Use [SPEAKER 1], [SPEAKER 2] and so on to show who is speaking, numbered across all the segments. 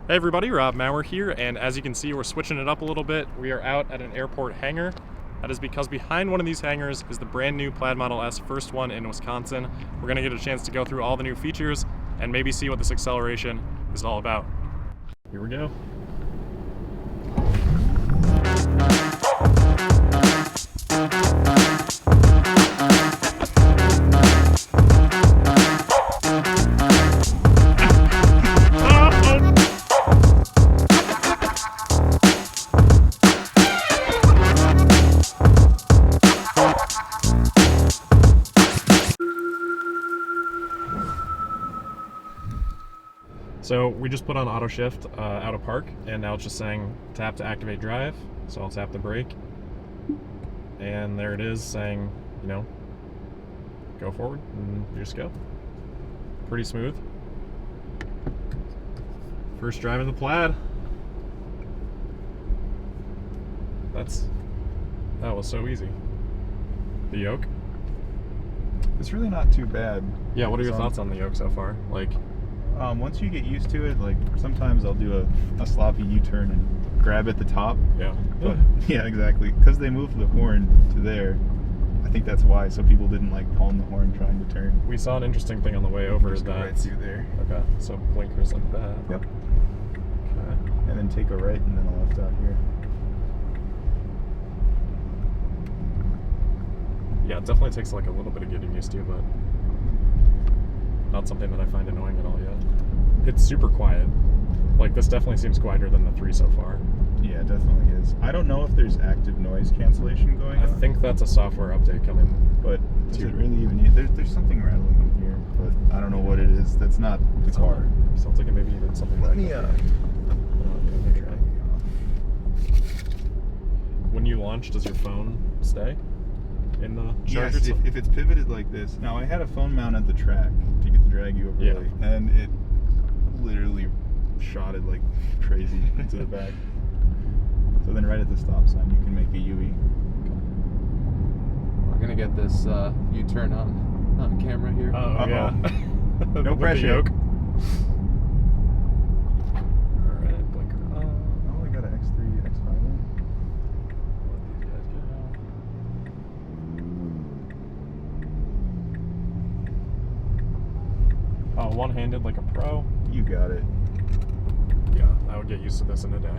[SPEAKER 1] Hey everybody, Rob Maurer here, and as you can see, we're switching it up a little bit. We are out at an airport hangar. That is because behind one of these hangars is the brand new Plaid Model S, first one in Wisconsin. We're gonna get a chance to go through all the new features and maybe see what this acceleration is all about. Here we go. So we just put on auto shift out of park, and now it's just saying tap to activate drive. So I'll tap the brake, and there it is saying, you know, go forward, and you just go. Pretty smooth. First drive in the Plaid. That was so easy. The Yoke.
[SPEAKER 2] It's really not too bad.
[SPEAKER 1] Yeah, what are your thoughts on the Yoke so far? Like,
[SPEAKER 2] once you get used to it, like sometimes I'll do a sloppy U-turn and grab at the top.
[SPEAKER 1] Yeah.
[SPEAKER 2] But, yeah, exactly. Because they moved the horn to there. I think that's why. So people didn't like palm the horn trying to turn.
[SPEAKER 1] We saw an interesting thing on the way over.
[SPEAKER 2] Just go right through there.
[SPEAKER 1] Okay. So blinkers like that.
[SPEAKER 2] Yep.
[SPEAKER 1] Okay.
[SPEAKER 2] And then take a right and then a left out here.
[SPEAKER 1] Yeah, it definitely takes like a little bit of getting used to, but not something that I find annoying at all yet. It's super quiet. Like, this definitely seems quieter than the 3 so far.
[SPEAKER 2] Yeah, it definitely is. I don't know if there's active noise cancellation going on.
[SPEAKER 1] I think that's a software update coming.
[SPEAKER 2] But is it really even... There's something rattling in here, but I don't know what it is. That's not the car.
[SPEAKER 1] Sounds like it may be even something like that. When you launch, does your phone stay in the charger?
[SPEAKER 2] Yes, if it's pivoted like this. Now, I had a phone mount at the track to get the draggy overlay, and it literally shot it like crazy into the back. So then right at the stop sign, you can make a UE.
[SPEAKER 3] We're gonna get this U-turn on camera here.
[SPEAKER 1] Oh, yeah.
[SPEAKER 2] No pressure.
[SPEAKER 1] Yoke. Alright, blinker on.
[SPEAKER 2] Oh, I got an X3, X5 in.
[SPEAKER 1] Let these guys go. Oh, one-handed like a pro.
[SPEAKER 2] You got it.
[SPEAKER 1] Yeah, I would get used to this in a day.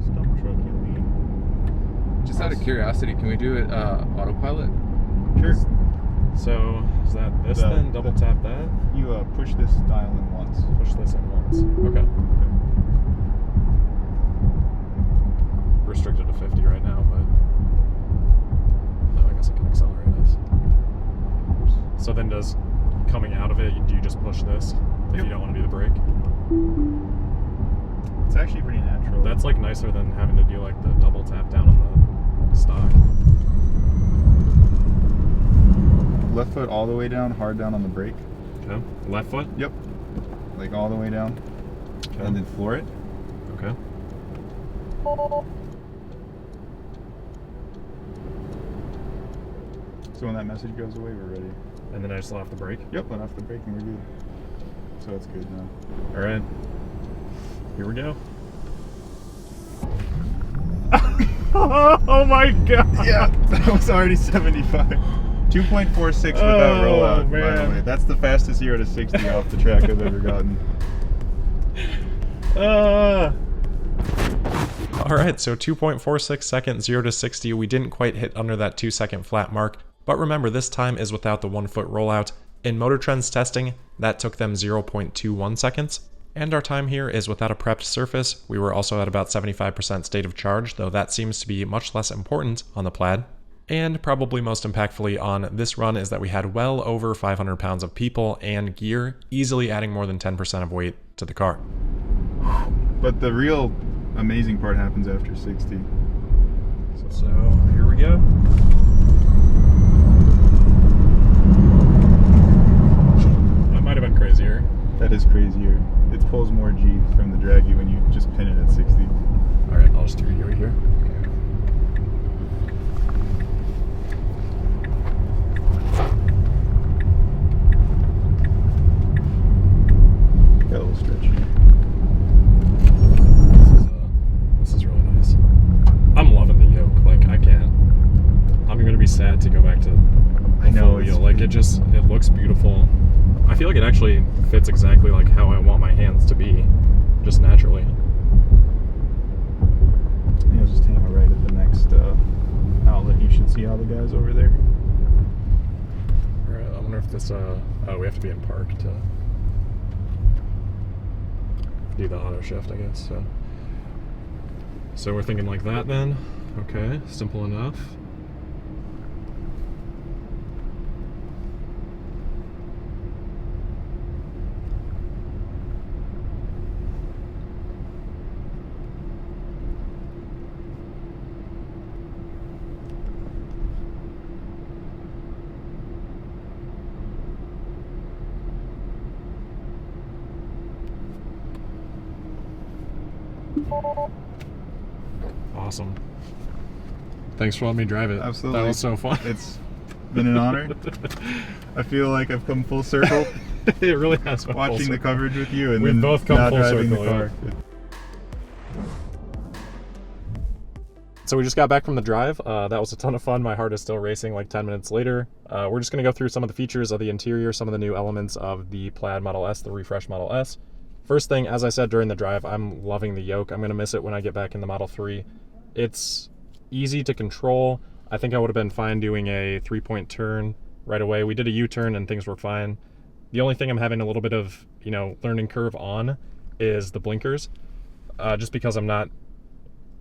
[SPEAKER 2] Stop truck UE.
[SPEAKER 3] Just out of curiosity, can we do it autopilot?
[SPEAKER 2] Sure.
[SPEAKER 1] So, is that this then? Double tap that?
[SPEAKER 2] You push this dial in once.
[SPEAKER 1] Push this in once. Okay. Restricted to 50 right now, but no, I guess I can accelerate us. So then does coming out of it, do you just push this if you don't want to do the brake?
[SPEAKER 2] It's actually pretty natural.
[SPEAKER 1] That's like nicer than having to do like the double tap down on the stock.
[SPEAKER 2] Left foot all the way down, hard down on the brake.
[SPEAKER 1] Okay. Left foot?
[SPEAKER 2] Yep. Like all the way down.
[SPEAKER 1] Okay.
[SPEAKER 2] And then floor it.
[SPEAKER 1] Okay.
[SPEAKER 2] So when that message goes away, we're ready.
[SPEAKER 1] And then I just let off the brake?
[SPEAKER 2] Yep, let off the brake and we're good. So it's good now.
[SPEAKER 1] Alright. Here we go. Oh my god!
[SPEAKER 2] Yeah, that was already 75. 2.46 without rollout,
[SPEAKER 1] man.
[SPEAKER 2] by the way. That's the fastest 0 to 60 off the track I've ever gotten.
[SPEAKER 1] Alright, so 2.46 seconds, 0 to 60. We didn't quite hit under that 2-second flat mark, but remember, this time is without the 1-foot rollout. In Motor Trend's testing, that took them 0.21 seconds. And our time here is without a prepped surface. We were also at about 75% state of charge, though that seems to be much less important on the Plaid. And probably most impactfully on this run is that we had well over 500 pounds of people and gear, easily adding more than 10% of weight to the car.
[SPEAKER 2] But the real amazing part happens after 60.
[SPEAKER 1] So here we go. That might have been crazier.
[SPEAKER 2] That is crazier. It pulls more G from the draggy when you just pin it at 60.
[SPEAKER 1] Alright, I'll just do you here.
[SPEAKER 2] Got a little stretch here.
[SPEAKER 1] sad to go back to
[SPEAKER 2] I know,
[SPEAKER 1] full wheel. Like it looks beautiful. I feel like it actually fits exactly like how I want my hands to be, just naturally.
[SPEAKER 2] I'll just hang out right at the next outlet. You should see all the guys over there.
[SPEAKER 1] Alright, I wonder if this, oh, we have to be in park to do the auto shift, I guess, so. So we're thinking like that then. Okay, simple enough. Awesome. Thanks for letting me drive it.
[SPEAKER 2] Absolutely.
[SPEAKER 1] That was so fun.
[SPEAKER 2] It's been an honor. I feel like I've come full circle.
[SPEAKER 1] It really has been
[SPEAKER 2] watching
[SPEAKER 1] full
[SPEAKER 2] the
[SPEAKER 1] circle.
[SPEAKER 2] coverage with you and
[SPEAKER 1] We've
[SPEAKER 2] then
[SPEAKER 1] both come
[SPEAKER 2] now
[SPEAKER 1] full
[SPEAKER 2] driving
[SPEAKER 1] circle,
[SPEAKER 2] the car.
[SPEAKER 1] yeah. So we just got back from the drive. That was a ton of fun. My heart is still racing like 10 minutes later. We're just going to go through some of the features of the interior, some of the new elements of the Plaid Model S, the refreshed Model S. First thing, as I said during the drive, I'm loving the yoke. I'm going to miss it when I get back in the Model 3. It's easy to control. I think I would have been fine doing a 3-point turn right away. We did a U-turn and things were fine. The only thing I'm having a little bit of, learning curve on is the blinkers, just because I'm not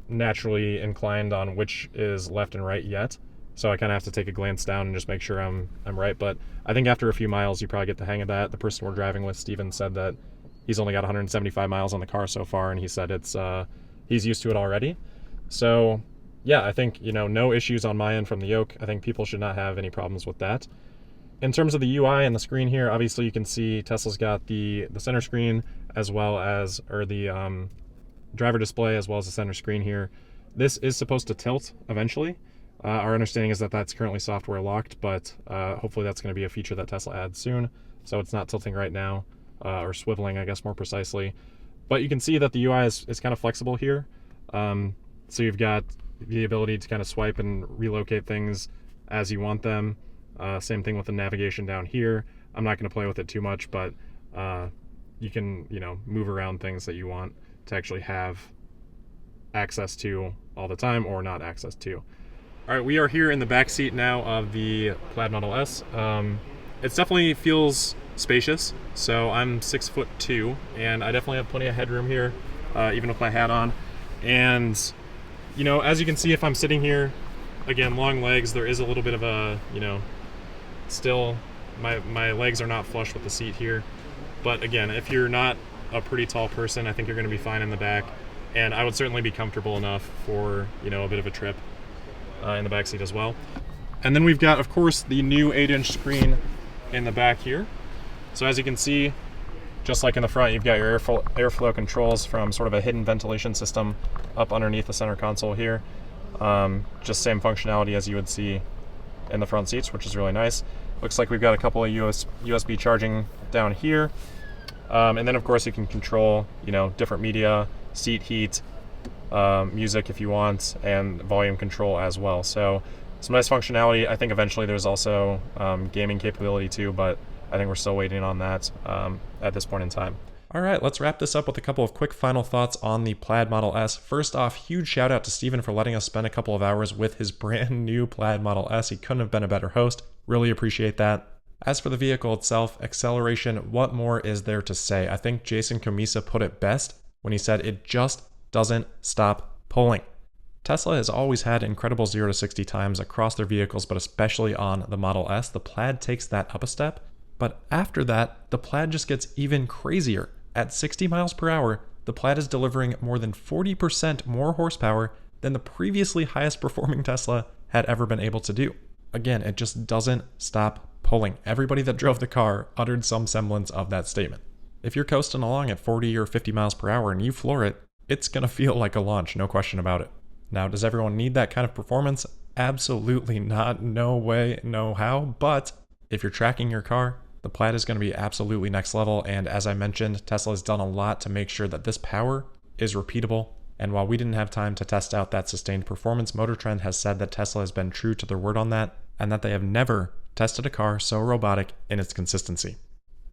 [SPEAKER 1] naturally inclined on which is left and right yet. So I kind of have to take a glance down and just make sure I'm right. But I think after a few miles, you probably get the hang of that. The person we're driving with, Steven, said that he's only got 175 miles on the car so far, and he said he's used to it already. So yeah, I think, no issues on my end from the yoke. I think people should not have any problems with that. In terms of the UI and the screen here, obviously you can see Tesla's got the center screen as well as, or the driver display as well as the center screen here. This is supposed to tilt eventually. Our understanding is that that's currently software locked, but hopefully that's going to be a feature that Tesla adds soon. So it's not tilting right now, or swiveling, I guess, more precisely. But you can see that the UI is kind of flexible here. So you've got the ability to kind of swipe and relocate things as you want them. Same thing with the navigation down here. I'm not going to play with it too much, but you can, move around things that you want to actually have access to all the time or not access to. All right, we are here in the back seat now of the Plaid Model S. It definitely feels spacious. So I'm 6'2", and I definitely have plenty of headroom here, even with my hat on. And as you can see, if I'm sitting here, again, long legs, there is a little bit of a, still my legs are not flush with the seat here. But again, if you're not a pretty tall person, I think you're going to be fine in the back. And I would certainly be comfortable enough for, a bit of a trip in the back seat as well. And then we've got, of course, the new 8-inch screen in the back here. So as you can see, just like in the front, you've got your airflow controls from sort of a hidden ventilation system up underneath the center console here. Just same functionality as you would see in the front seats, which is really nice. Looks like we've got a couple of USB charging down here. And then of course you can control, different media, seat heat, music if you want, and volume control as well. So some nice functionality. I think eventually there's also gaming capability too, but I think we're still waiting on that at this point in time. All right, let's wrap this up with a couple of quick final thoughts on the Plaid Model S. First off, huge shout out to Steven for letting us spend a couple of hours with his brand new Plaid Model S. He couldn't have been a better host. Really appreciate that. As for the vehicle itself, acceleration, what more is there to say? I think Jason Comisa put it best when he said it just doesn't stop pulling. Tesla has always had incredible 0 to 60 times across their vehicles, but especially on the Model S. The Plaid takes that up a step. But after that, the Plaid just gets even crazier. At 60 miles per hour, the Plaid is delivering more than 40% more horsepower than the previously highest performing Tesla had ever been able to do. Again, it just doesn't stop pulling. Everybody that drove the car uttered some semblance of that statement. If you're coasting along at 40 or 50 miles per hour and you floor it, it's going to feel like a launch, no question about it. Now, does everyone need that kind of performance? Absolutely not. No way, no how. But if you're tracking your car, the Plaid is going to be absolutely next level, and as I mentioned, Tesla has done a lot to make sure that this power is repeatable. And while we didn't have time to test out that sustained performance, Motor Trend has said that Tesla has been true to their word on that. and that they have never tested a car so robotic in its consistency.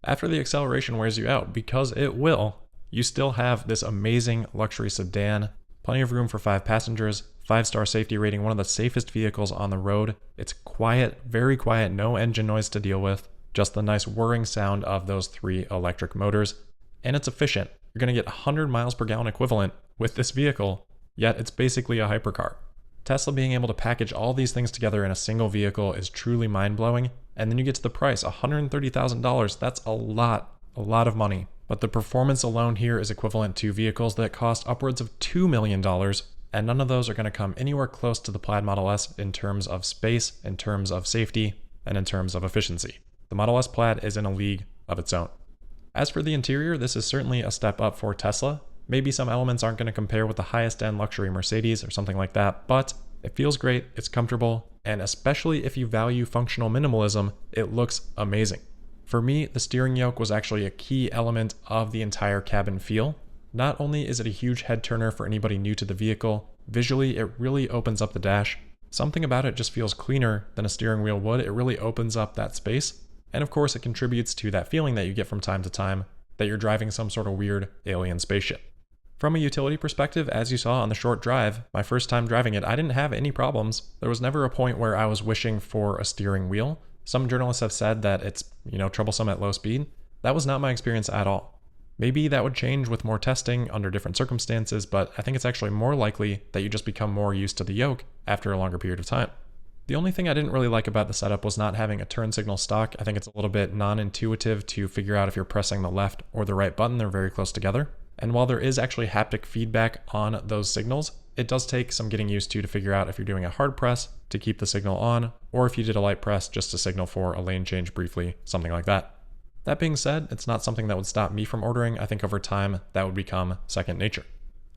[SPEAKER 1] After the acceleration wears you out, because it will, you still have this amazing luxury sedan, plenty of room for 5 passengers, 5-star safety rating, one of the safest vehicles on the road. It's quiet, very quiet, no engine noise to deal with, just the nice whirring sound of those 3 electric motors, and it's efficient. You're going to get 100 miles per gallon equivalent with this vehicle, yet it's basically a hypercar. Tesla being able to package all these things together in a single vehicle is truly mind-blowing, and then you get to the price, $130,000. That's a lot of money. But the performance alone here is equivalent to vehicles that cost upwards of $2 million, and none of those are going to come anywhere close to the Plaid Model S in terms of space, in terms of safety, and in terms of efficiency. The Model S Plaid is in a league of its own. As for the interior, this is certainly a step up for Tesla. Maybe some elements aren't going to compare with the highest end luxury Mercedes or something like that, but it feels great, it's comfortable, and especially if you value functional minimalism, it looks amazing. For me, the steering yoke was actually a key element of the entire cabin feel. Not only is it a huge head turner for anybody new to the vehicle, visually it really opens up the dash. Something about it just feels cleaner than a steering wheel would. It really opens up that space. And of course, it contributes to that feeling that you get from time to time that you're driving some sort of weird alien spaceship. From a utility perspective, as you saw on the short drive, my first time driving it, I didn't have any problems. There was never a point where I was wishing for a steering wheel. Some journalists have said that it's, troublesome at low speed. That was not my experience at all. Maybe that would change with more testing under different circumstances, but I think it's actually more likely that you just become more used to the yoke after a longer period of time. The only thing I didn't really like about the setup was not having a turn signal stock. I think it's a little bit non-intuitive to figure out if you're pressing the left or the right button. They're very close together. And while there is actually haptic feedback on those signals, it does take some getting used to figure out if you're doing a hard press to keep the signal on, or if you did a light press just to signal for a lane change briefly, something like that. That being said, it's not something that would stop me from ordering. I think over time, that would become second nature.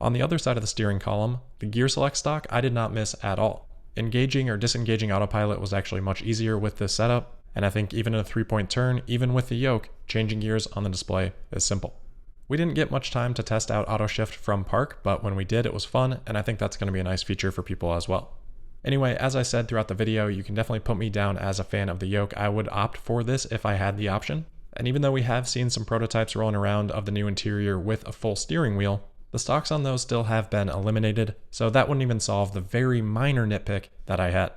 [SPEAKER 1] On the other side of the steering column, the gear select stock I did not miss at all. Engaging or disengaging autopilot was actually much easier with this setup, and I think even in a 3-point turn, even with the yoke, changing gears on the display is simple. We didn't get much time to test out auto shift from park, but when we did, it was fun, and I think that's going to be a nice feature for people as well. Anyway, as I said throughout the video, you can definitely put me down as a fan of the yoke. I would opt for this if I had the option. And even though we have seen some prototypes rolling around of the new interior with a full steering wheel, the stocks on those still have been eliminated, so that wouldn't even solve the very minor nitpick that I had.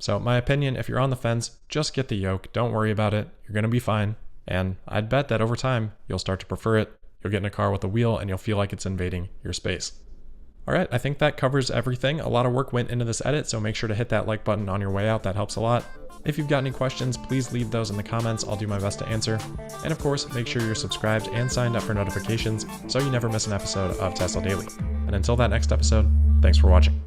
[SPEAKER 1] So my opinion, if you're on the fence, just get the yoke, don't worry about it, you're going to be fine, and I'd bet that over time, you'll start to prefer it. You'll get in a car with a wheel and you'll feel like it's invading your space. Alright, I think that covers everything. A lot of work went into this edit, so make sure to hit that like button on your way out, that helps a lot. If you've got any questions, please leave those in the comments, I'll do my best to answer. And of course, make sure you're subscribed and signed up for notifications so you never miss an episode of Tesla Daily. And until that next episode, thanks for watching.